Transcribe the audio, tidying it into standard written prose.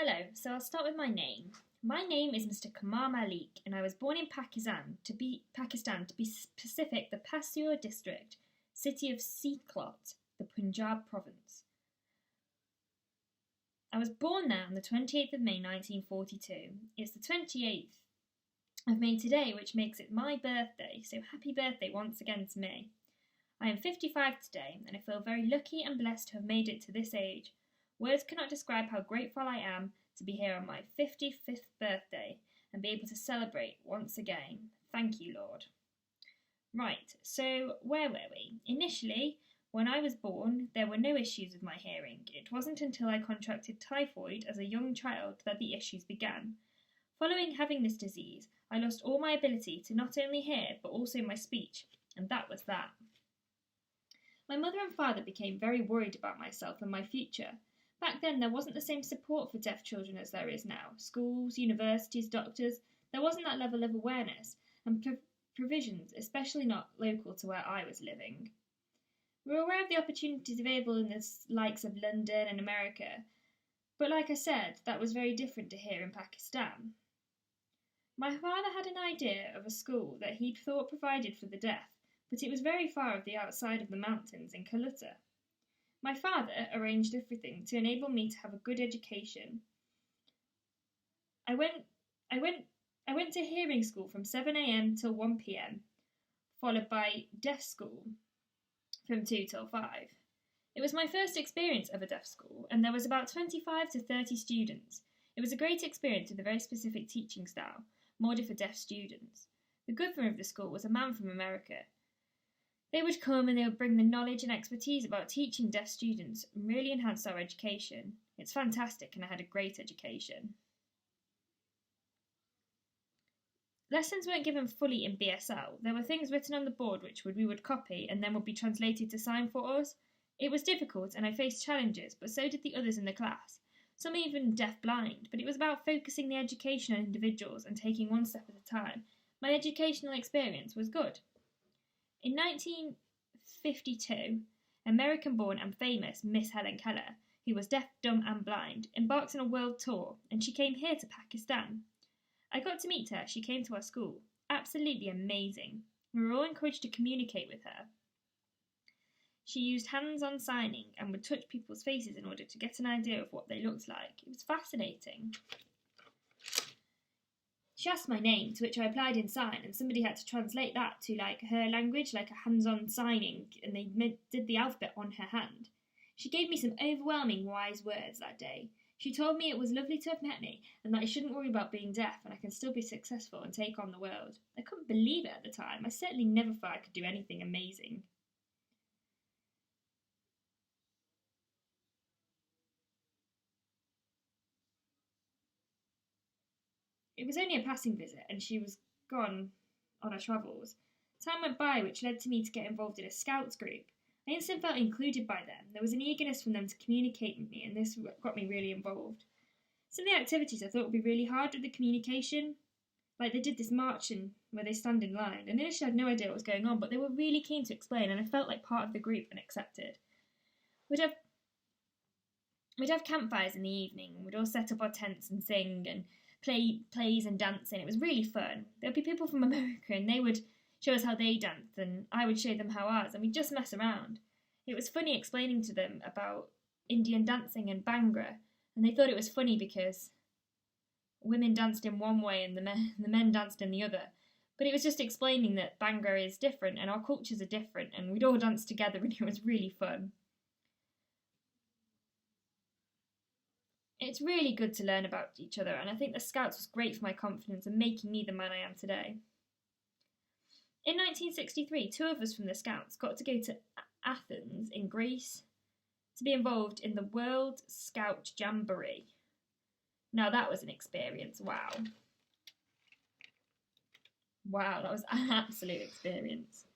Hello, so I'll start with my name. My name is Mr. Kamar Malik, and I was born in Pakistan, to be specific, the Pasur district, city of Sikot, the Punjab province. I was born there on the 28th of May 1942. It's the 28th of May today, which makes it my birthday, so happy birthday once again to me. I am 55 today, and I feel very lucky and blessed to have made it to this age. Words cannot describe how grateful I am to be here on my 55th birthday and be able to celebrate once again. Thank you, Lord. Right, so where were we? Initially, when I was born, there were no issues with my hearing. It wasn't until I contracted typhoid as a young child that the issues began. Following having this disease, I lost all my ability to not only hear but also my speech, and that was that. My mother and father became very worried about myself and my future. Back then, there wasn't the same support for deaf children as there is now. Schools, universities, doctors, there wasn't that level of awareness and provisions, especially not local to where I was living. We were aware of the opportunities available in the likes of London and America, but like I said, that was very different to here in Pakistan. My father had an idea of a school that he thought provided for the deaf, but it was very far of the outside of the mountains in Calcutta. My father arranged everything to enable me to have a good education. I went to hearing school from 7 a.m. till 1 p.m, followed by deaf school from 2 till 5. It was my first experience of a deaf school, and there was about 25 to 30 students. It was a great experience with a very specific teaching style, molded for deaf students. The governor of the school was a man from America. They would come and they would bring the knowledge and expertise about teaching deaf students and really enhance our education. It's fantastic, and I had a great education. Lessons weren't given fully in BSL. There were things written on the board which we would copy and then would be translated to sign for us. It was difficult and I faced challenges, but so did the others in the class. Some even deaf-blind, but it was about focusing the education on individuals and taking one step at a time. My educational experience was good. In 1952, American-born and famous Miss Helen Keller, who was deaf, dumb and blind, embarked on a world tour, and she came here to Pakistan. I got to meet her. She came to our school. Absolutely amazing. We were all encouraged to communicate with her. She used hands-on signing and would touch people's faces in order to get an idea of what they looked like. It was fascinating. She asked my name, to which I applied in sign, and somebody had to translate that to her language, like a hands-on signing, and they did the alphabet on her hand. She gave me some overwhelming wise words that day. She told me it was lovely to have met me, and that I shouldn't worry about being deaf, and I can still be successful and take on the world. I couldn't believe it at the time. I certainly never thought I could do anything amazing. It was only a passing visit, and she was gone on her travels. Time went by, which led to me to get involved in a scouts group. I instantly felt included by them. There was an eagerness from them to communicate with me, and this got me really involved. Some of the activities I thought would be really hard with the communication, like they did this marching where they stand in line, and initially I had no idea what was going on, but they were really keen to explain, and I felt like part of the group and accepted. We'd have campfires in the evening, and we'd all set up our tents and sing and play plays and dancing. It was really fun. There would be people from America, and they would show us how they danced, and I would show them how ours, and we'd just mess around. It was funny explaining to them about Indian dancing and Bhangra, and they thought it was funny because women danced in one way and the men danced in the other. But it was just explaining that Bhangra is different and our cultures are different, and we'd all dance together, and it was really fun. It's really good to learn about each other, and I think the Scouts was great for my confidence and making me the man I am today. In 1963, 2 of us from the Scouts got to go to Athens in Greece to be involved in the World Scout Jamboree. Now that was an experience, wow. Wow, that was an absolute experience.